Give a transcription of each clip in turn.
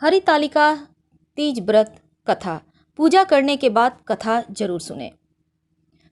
हरितालिका तीज व्रत कथा। पूजा करने के बाद कथा जरूर सुने।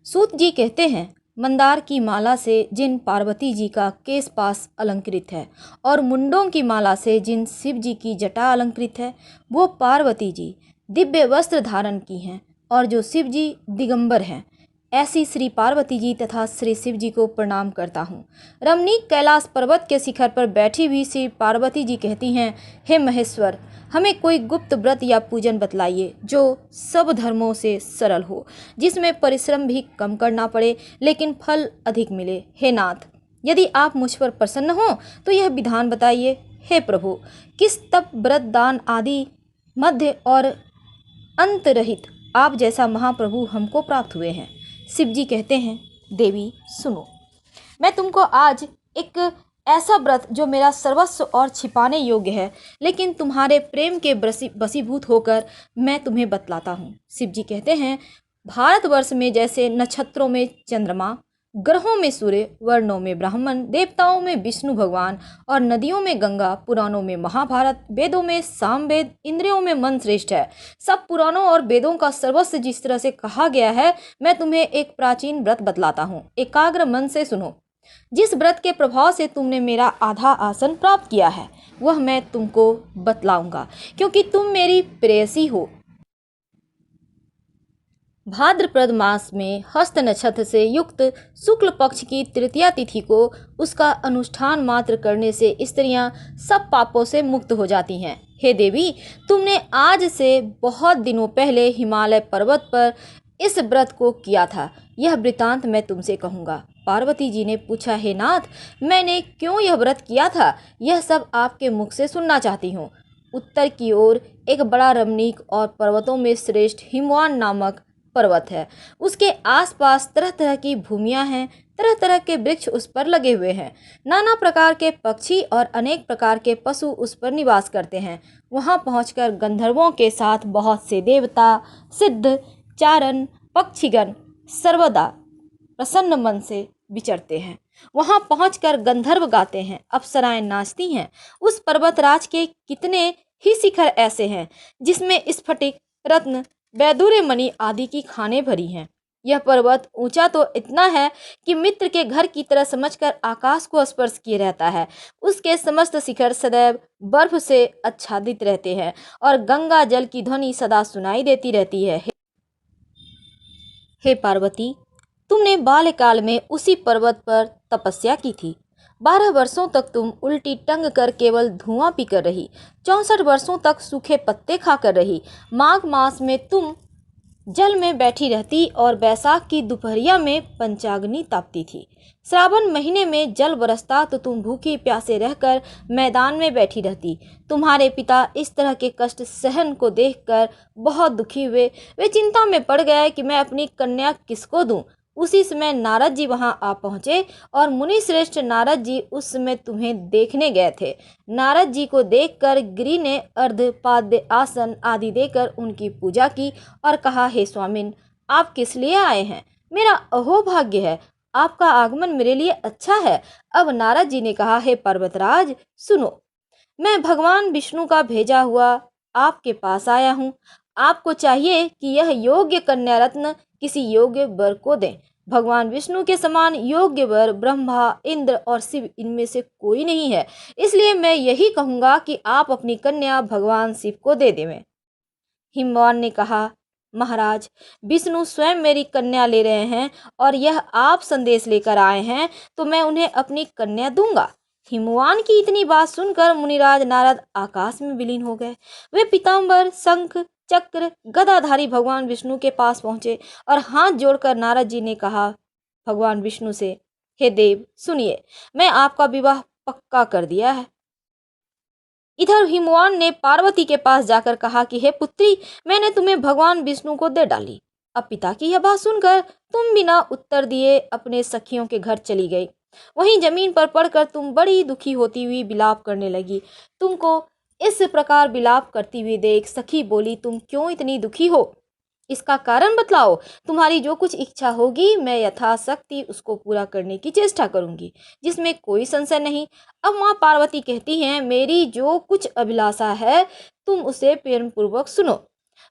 सूत जी कहते हैं, मंदार की माला से जिन पार्वती जी का केश पास अलंकृत है और मुंडों की माला से जिन शिव जी की जटा अलंकृत है, वो पार्वती जी दिव्य वस्त्र धारण की हैं और जो शिव जी दिगंबर हैं। ऐसी श्री पार्वती जी तथा श्री शिव जी को प्रणाम करता हूँ। रमणीक कैलाश पर्वत के शिखर पर बैठी हुई श्री पार्वती जी कहती हैं, हे महेश्वर, हमें कोई गुप्त व्रत या पूजन बतलाइए जो सब धर्मों से सरल हो, जिसमें परिश्रम भी कम करना पड़े लेकिन फल अधिक मिले। हे नाथ, यदि आप मुझ पर प्रसन्न हो तो यह विधान बताइए। हे प्रभु, किस तप व्रत दान आदि मध्य और अंत रहित आप जैसा महाप्रभु हमको प्राप्त हुए हैं। शिव जी कहते हैं, देवी सुनो, मैं तुमको आज एक ऐसा व्रत जो मेरा सर्वस्व और छिपाने योग्य है, लेकिन तुम्हारे प्रेम के बसीभूत होकर मैं तुम्हें बतलाता हूँ। शिव जी कहते हैं, भारतवर्ष में जैसे नक्षत्रों में चंद्रमा, ग्रहों में सूर्य, वर्णों में ब्राह्मण, देवताओं में विष्णु भगवान और नदियों में गंगा, पुराणों में महाभारत, वेदों में सामवेद, इंद्रियों में मन श्रेष्ठ है। सब पुराणों और वेदों का सर्वस्व जिस तरह से कहा गया है, मैं तुम्हें एक प्राचीन व्रत बतलाता हूँ। एकाग्र मन से सुनो। जिस व्रत के प्रभाव से तुमने मेरा आधा आसन प्राप्त किया है, वह मैं तुमको बतलाऊंगा, क्योंकि तुम मेरी प्रेयसी हो। भाद्रपद मास में हस्त नक्षत्र से युक्त शुक्ल पक्ष की तृतीया तिथि को उसका अनुष्ठान मात्र करने से स्त्रियां सब पापों से मुक्त हो जाती हैं। हे देवी, तुमने आज से बहुत दिनों पहले हिमालय पर्वत पर इस व्रत को किया था। यह वृतांत मैं तुमसे कहूँगा। पार्वती जी ने पूछा, हे नाथ, मैंने क्यों यह व्रत किया था, यह सब आपके मुख से सुनना चाहती हूँ। उत्तर की ओर एक बड़ा रमणीक और पर्वतों में श्रेष्ठ हिमवान नामक पर्वत है। उसके आसपास तरह तरह की भूमियां हैं, तरह तरह के वृक्ष उस पर लगे हुए हैं। नाना प्रकार के पक्षी और अनेक प्रकार के पशु उस पर निवास करते हैं। वहां पहुंचकर गंधर्वों के साथ बहुत से देवता, सिद्ध, चारण, पक्षीगण सर्वदा प्रसन्न मन से विचरते हैं। वहां पहुंचकर गंधर्व गाते हैं, अप्सराएं नाचती हैं। उस पर्वतराज के कितने ही शिखर ऐसे हैं जिसमें स्फटिक, रत्न, वैदुर्य मणि आदि की खानें भरी हैं। यह पर्वत ऊंचा तो इतना है कि मित्र के घर की तरह समझकर आकाश को स्पर्श किए रहता है। उसके समस्त शिखर सदैव बर्फ से आच्छादित रहते हैं और गंगा जल की ध्वनि सदा सुनाई देती रहती है। हे पार्वती, तुमने बाल्यकाल में उसी पर्वत पर तपस्या की थी। 12 वर्षों तक तुम उल्टी टंग कर केवल धुआं पीकर रही। 64 वर्षों तक सूखे पत्ते खाकर रही। माघ मास में तुम जल में बैठी रहती और बैसाख की दोपहरिया में पंचाग्नि तापती थी। श्रावण महीने में जल बरसता तो तुम भूखी प्यासे रहकर मैदान में बैठी रहती। तुम्हारे पिता इस तरह के कष्ट सहन को देखकर बहुत दुखी हुए। वे चिंता में पड़ गए कि मैं अपनी कन्या किसको दूं। उसी समय नारद जी वहां आ पहुंचे और मुनि श्रेष्ठ नारद जी उस समय तुम्हें देखने गए थे। नारद जी को देखकर गिरि ने अर्ध पाद्य आसन आदि देकर उनकी पूजा की और कहा, हे स्वामिन, आप किस लिए आए हैं? मेरा अहोभाग्य है, आपका आगमन मेरे लिए अच्छा है। अब नारद जी ने कहा, हे पर्वतराज सुनो, मैं भगवान विष्णु का भेजा हुआ आपके पास आया हूँ। आपको चाहिए कि यह योग्य कन्या रत्न किसी योग्य वर को दें। भगवान विष्णु के समान योग्य वर ब्रह्मा, इंद्र और शिव इनमें से कोई नहीं है। इसलिए मैं यही कहूँगा कि आप अपनी कन्या भगवान शिव को दे देवें। हिमवान ने कहा, महाराज, विष्णु स्वयं मेरी कन्या ले रहे हैं और यह आप संदेश लेकर आए हैं, तो मैं उन्हें अपनी कन्या दूंगा। हिमवान की इतनी बात सुनकर मुनिराज नारद आकाश में विलीन हो गए। वे पीताम्बर, शंख, चक्र, गदाधारी भगवान विष्णु के पास पहुंचे और हाथ जोड़कर नारद जी ने कहा भगवान विष्णु से, हे देव सुनिए, मैं आपका विवाह पक्का कर दिया है। इधर हिमवान ने पार्वती के पास जाकर कहा कि हे पुत्री, मैंने तुम्हें भगवान विष्णु को दे डाली। अब पिता की यह बात सुनकर तुम बिना उत्तर दिए अपने सखियों के घर चली गई। वहीं जमीन पर पड़कर तुम बड़ी दुखी होती हुई विलाप करने लगी। तुमको इस प्रकार विलाप करती हुई देख सखी बोली, तुम क्यों इतनी दुखी हो? इसका कारण बतलाओ। तुम्हारी जो कुछ इच्छा होगी मैं यथाशक्ति उसको पूरा करने की चेष्टा करूंगी, जिसमें कोई संशय नहीं। अब माँ पार्वती कहती हैं, मेरी जो कुछ अभिलाषा है तुम उसे प्रेम पूर्वक सुनो।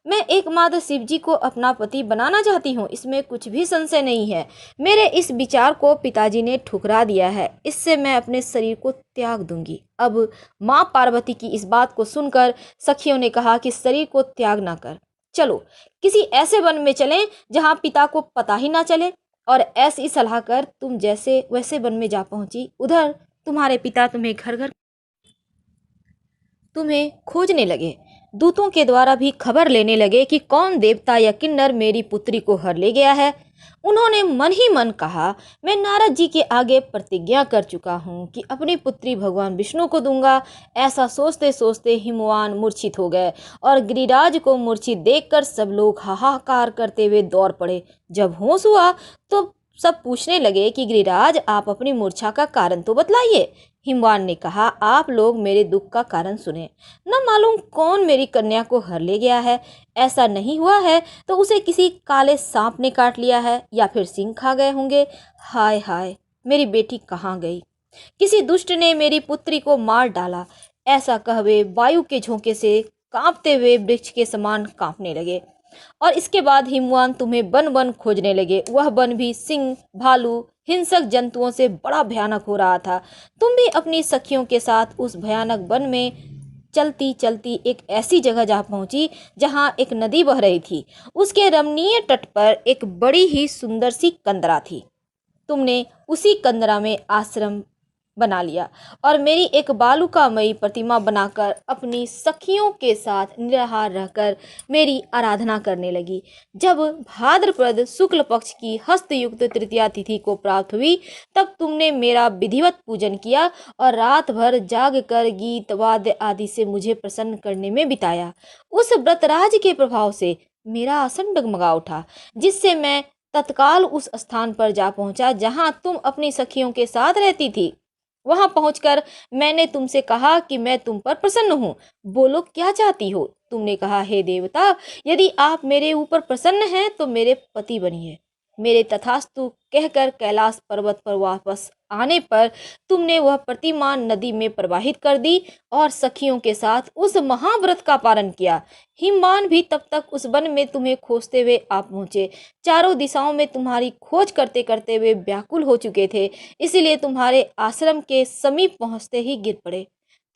मैं एकमात्र शिव जी को अपना पति बनाना चाहती हूँ, इसमें कुछ भी संशय नहीं है। मेरे इस विचार को पिताजी ने ठुकरा दिया है, इससे मैं अपने शरीर को त्याग दूंगी। अब माँ पार्वती की इस बात को सुनकर सखियों ने कहा कि शरीर को त्याग ना कर, चलो किसी ऐसे वन में चलें जहाँ पिता को पता ही ना चले। और ऐसी सलाह कर तुम जैसे वैसे वन में जा पहुंची। उधर तुम्हारे पिता तुम्हें खोजने लगे। दूतों के द्वारा भी खबर लेने लगे कि कौन देवता या किन्नर मेरी पुत्री को हर ले गया है। उन्होंने मन ही मन कहा, मैं नारद जी के आगे प्रतिज्ञा कर चुका हूँ कि अपनी पुत्री भगवान विष्णु को दूंगा। ऐसा सोचते सोचते हिमवान मूर्छित हो गए और गिरिराज को मूर्छित देखकर सब लोग हाहाकार करते हुए दौड़ पड़े। जब होश हुआ तो सब पूछने लगे कि गिरिराज, आप अपनी मूर्छा का कारण तो बतलाइए। हिमवान ने कहा, आप लोग मेरे दुख का कारण सुने। न मालूम कौन मेरी कन्या को हर ले गया है। ऐसा नहीं हुआ है तो उसे किसी काले सांप ने काट लिया है या फिर सिंह खा गए होंगे। हाय हाय, मेरी बेटी कहाँ गई? किसी दुष्ट ने मेरी पुत्री को मार डाला। ऐसा कह वे वायु के झोंके से कांपते हुए वृक्ष के समान कांपने लगे। और इसके बाद हिमवान तुम्हें वन वन खोजने लगे। वह वन भी सिंह, भालू, हिंसक जंतुओं से बड़ा भयानक हो रहा था। तुम भी अपनी सखियों के साथ उस भयानक वन में चलती चलती एक ऐसी जगह जा पहुंची जहां एक नदी बह रही थी। उसके रमणीय तट पर एक बड़ी ही सुंदर सी कंदरा थी। तुमने उसी कंदरा में आश्रम बना लिया और मेरी एक बालुकामयी प्रतिमा बनाकर अपनी सखियों के साथ निराहार रहकर मेरी आराधना करने लगी। जब भाद्रपद शुक्ल पक्ष की हस्तयुक्त तृतीया तिथि को प्राप्त हुई तब तुमने मेरा विधिवत पूजन किया और रात भर जाग कर गीत वाद्य आदि से मुझे प्रसन्न करने में बिताया। उस व्रतराज के प्रभाव से मेरा आसन डगमगा उठा, जिससे मैं तत्काल उस स्थान पर जा पहुंचा जहां तुम अपनी सखियों के साथ रहती थी। वहां पहुंचकर मैंने तुमसे कहा कि मैं तुम पर प्रसन्न हूँ, बोलो क्या चाहती हो। तुमने कहा, हे देवता, यदि आप मेरे ऊपर प्रसन्न हैं तो मेरे पति बनिए। मेरे तथास्तु कहकर कैलाश पर्वत पर वापस आने पर तुमने वह प्रतिमा नदी में प्रवाहित कर दी और सखियों के साथ उस महाव्रत का पालन किया। हिमवान भी तब तक उस वन में तुम्हें खोजते हुए आ पहुंचे। चारों दिशाओं में तुम्हारी खोज करते करते वे व्याकुल हो चुके थे, इसलिए तुम्हारे आश्रम के समीप पहुंचते ही गिर पड़े।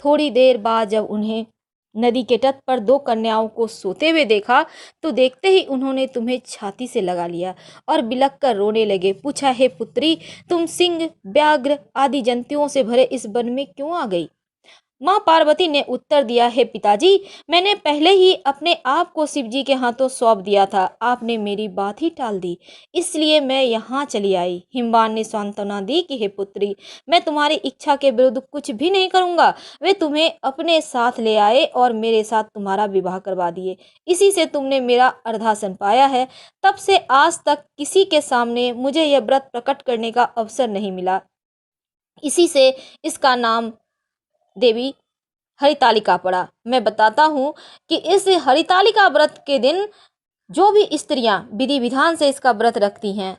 थोड़ी देर बाद जब उन्हें नदी के तट पर दो कन्याओं को सोते हुए देखा तो देखते ही उन्होंने तुम्हें छाती से लगा लिया और बिलख कर रोने लगे। पूछा, हे पुत्री, तुम सिंह, व्याघ्र आदि जंतुओं से भरे इस वन में क्यों आ गई? माँ पार्वती ने उत्तर दिया, हे पिताजी, मैंने पहले ही अपने आप को शिव जी के हाथों सौंप दिया था। आपने मेरी बात ही टाल दी, इसलिए मैं यहाँ चली आई। हिमवान ने सांत्वना दी कि हे पुत्री, मैं तुम्हारी इच्छा के विरुद्ध कुछ भी नहीं करूँगा। वे तुम्हें अपने साथ ले आए और मेरे साथ तुम्हारा विवाह करवा दिए। इसी से तुमने मेरा अर्धासन पाया है। तब से आज तक किसी के सामने मुझे यह व्रत प्रकट करने का अवसर नहीं मिला। इसी से इसका नाम देवी हरितालिका पड़ा। मैं बताता हूँ कि इस हरितालिका व्रत के दिन जो भी स्त्रियां विधि विधान से इसका व्रत रखती हैं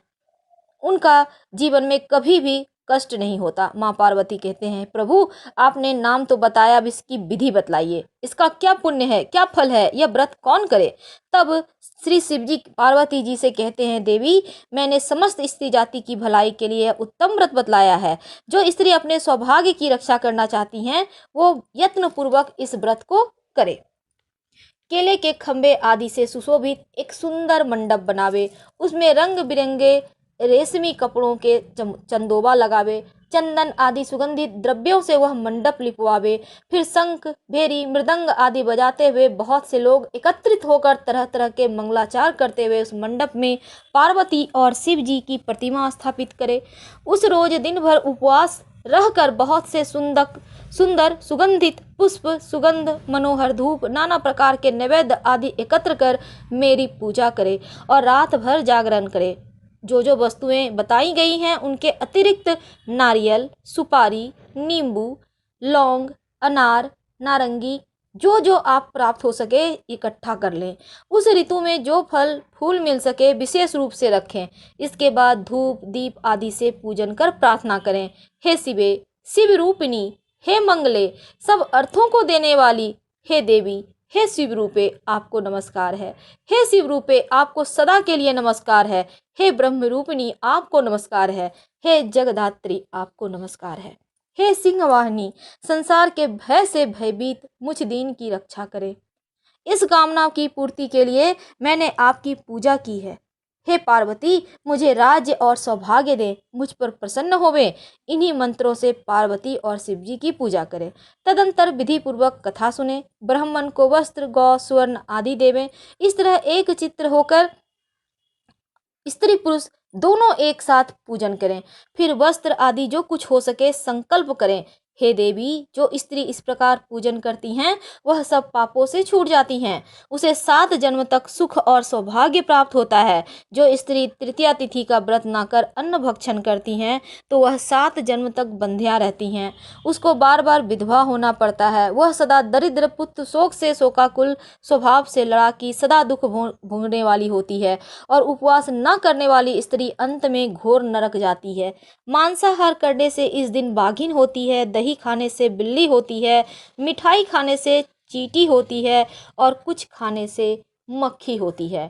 उनका जीवन में कभी भी कष्ट नहीं होता। माँ पार्वती कहते हैं, प्रभु, आपने नाम तो बताया, अब इसकी विधि बतलाइए। इसका क्या पुण्य है, क्या फल है, यह व्रत कौन करे? तब श्री शिव जी पार्वती जी से कहते हैं, देवी, मैंने समस्त स्त्री जाति की भलाई के लिए उत्तम व्रत बतलाया है। जो स्त्री अपने सौभाग्य की रक्षा करना चाहती हैं वो यत्न पूर्वक इस व्रत को करे। केले के खंबे आदि से सुशोभित एक सुंदर मंडप बनावे, उसमें रंग बिरंगे रेशमी कपड़ों के चंदोबा लगावे, चंदन आदि सुगंधित द्रव्यों से वह मंडप लिपवावे। फिर शंख, भेरी, मृदंग आदि बजाते हुए बहुत से लोग एकत्रित होकर तरह तरह के मंगलाचार करते हुए उस मंडप में पार्वती और शिव जी की प्रतिमा स्थापित करे। उस रोज दिन भर उपवास रहकर बहुत से सुंदर सुगंधित पुष्प, सुगंध, मनोहर धूप, नाना प्रकार के नैवेद्य आदि एकत्र कर मेरी पूजा करे और रात भर जागरण करे। जो जो वस्तुएं बताई गई हैं उनके अतिरिक्त नारियल, सुपारी, नींबू, लौंग, अनार, नारंगी, जो जो आप प्राप्त हो सके इकट्ठा कर लें। उस ऋतु में जो फल फूल मिल सके विशेष रूप से रखें। इसके बाद धूप दीप आदि से पूजन कर प्रार्थना करें। हे शिवे, शिव रूपिणी, हे मंगले, सब अर्थों को देने वाली, हे देवी, हे शिव रूपे आपको नमस्कार है। हे शिव रूपे आपको सदा के लिए नमस्कार है। हे ब्रह्म रूपिणी आपको नमस्कार है। हे जगदात्री आपको नमस्कार है। हे सिंह वाहिनी, संसार के भय से भयभीत मुझ दीन की रक्षा करें। इस कामना की पूर्ति के लिए मैंने आपकी पूजा की है। हे पार्वती, मुझे राज्य और सौभाग्य दे, मुझ पर प्रसन्न होवे। इन्हीं मंत्रों से पार्वती और शिव जी की पूजा करें। तदंतर विधि पूर्वक कथा सुने, ब्राह्मण को वस्त्र गौ स्वर्ण आदि देवें। इस तरह एक चित्र होकर स्त्री पुरुष दोनों एक साथ पूजन करें। फिर वस्त्र आदि जो कुछ हो सके संकल्प करें। हे देवी, जो स्त्री इस प्रकार पूजन करती हैं वह सब पापों से छूट जाती हैं। उसे 7 जन्म तक सुख और सौभाग्य प्राप्त होता है। जो स्त्री तृतीया तिथि का व्रत ना कर अन्न भक्षण करती हैं तो वह 7 जन्म तक बंध्या रहती हैं। उसको बार बार विधवा होना पड़ता है। वह सदा दरिद्र पुत्र शोक से शोकाकुल स्वभाव से लड़ाकी सदा दुख भोगने वाली होती है। और उपवास न करने वाली स्त्री अंत में घोर नरक जाती है। मांसाहार करने से इस दिन बाघिन होती है, दही खाने से बिल्ली होती है, मिठाई खाने से चींटी होती है और कुछ खाने से मक्खी होती है।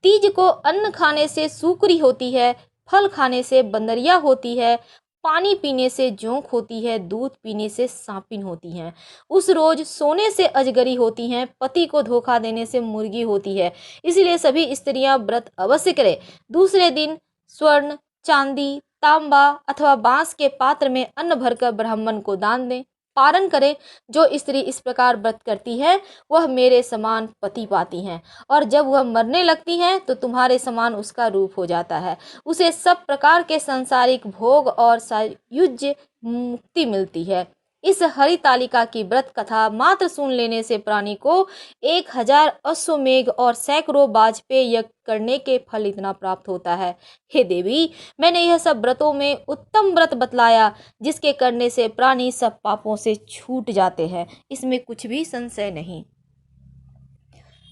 तीज को अन्न खाने से सूकरी होती है, फल खाने से बंदरिया होती है, पानी पीने से जोंक होती है, दूध पीने से सांपिन होती हैं। उस रोज सोने से अजगरी होती हैं, पति को धोखा देने से मुर्गी होती है। इसलिए सभी स्त्रियां व्रत अवश्य करें। दूसरे दिन स्वर्ण चांदी तांबा अथवा बांस के पात्र में अन्न भरकर ब्राह्मण को दान दें। पारण करें। जो स्त्री इस प्रकार व्रत करती है वह मेरे समान पति पाती हैं, और जब वह मरने लगती हैं तो तुम्हारे समान उसका रूप हो जाता है। उसे सब प्रकार के सांसारिक भोग और सायुज्य मुक्ति मिलती है। इस हरितालिका की व्रत कथा मात्र सुन लेने से प्राणी को 1000 अश्वमेघ और सैकड़ों वाजपेय यज्ञ करने के फल इतना प्राप्त होता है। हे देवी, मैंने यह सब व्रतों में उत्तम व्रत बतलाया जिसके करने से प्राणी सब पापों से छूट जाते हैं। इसमें कुछ भी संशय नहीं।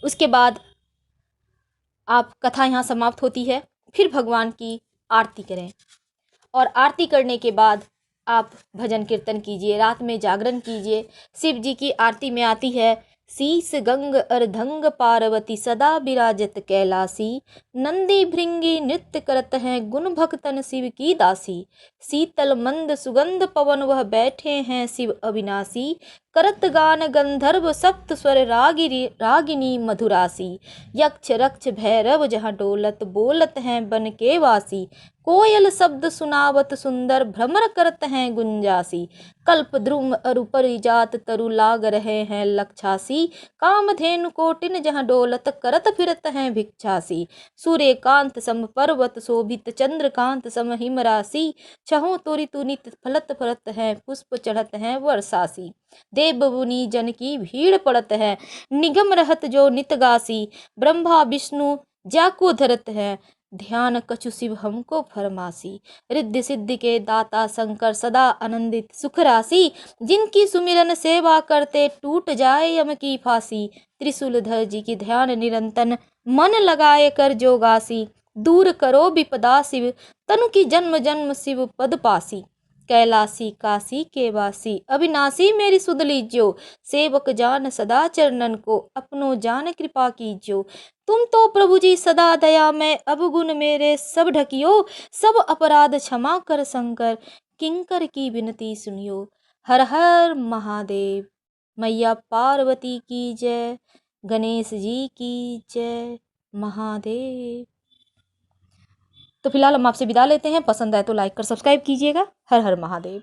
उसके बाद आप कथा यहाँ समाप्त होती है। फिर भगवान की आरती करें और आरती करने के बाद आप भजन कीर्तन कीजिए, रात में जागरण कीजिए। शिव जी की आरती में आती है, शीस गंग अर्धंग पार्वती सदा विराजत कैलासी, नंदी भृंगी नृत्य करत हैं गुण भक्तन शिव की दासी, शीतल मंद सुगंध पवन वह बैठे हैं शिव अविनाशी, करत गान गंधर्व सप्त स्वर रागिनी मधुरासी, यक्ष रक्ष भैरव जहाँ डोलत बोलत हैं बन के वासी, कोयल शब्द सुनावत सुंदर भ्रमर करत हैं गुंजासी, कल्प द्रुम अरु परिजात तरु लाग रहे हैं लक्षासी, कामधेनु कोटिन जहाँ डोलत करत फिरत हैं भिक्षासी, सूर्यकांत सम पर्वत शोभित चंद्रकांत सम हिम राशि, छहों तुरी तुनित फलत फलत हैं पुष्प चढ़त हैं वर्षासी, देव मुनि जन की भीड़ पड़त है निगम रहत जो नित गासी, ब्रह्मा विष्णु जाको धरत है ध्यान कछु शिव हमको फरमासी, रिद्धि सिद्धि के दाता शंकर सदा आनंदित सुख राशि, जिनकी सुमिरन सेवा करते टूट जाए यम की फांसी, त्रिशूलधर जी की ध्यान निरंतन मन लगाए कर जोगासी, दूर करो विपदा शिव तनु की जन्म जन्म शिव पद पासी, कैलासी काशी के वासी अविनाशी मेरी सुध लीजियो, सेवक जान सदा चरणन को अपनो जान कृपा कीजियो, तुम तो प्रभु जी सदा दया में अवगुण मेरे सब ढकियो, सब अपराध क्षमा कर शंकर किंकर की विनती सुनियो, हर हर महादेव। मैया पार्वती की जय, गणेश जी की जय, महादेव। तो फिलहाल हम आपसे विदा लेते हैं। पसंद आए तो लाइक कर सब्सक्राइब कीजिएगा। हर हर महादेव।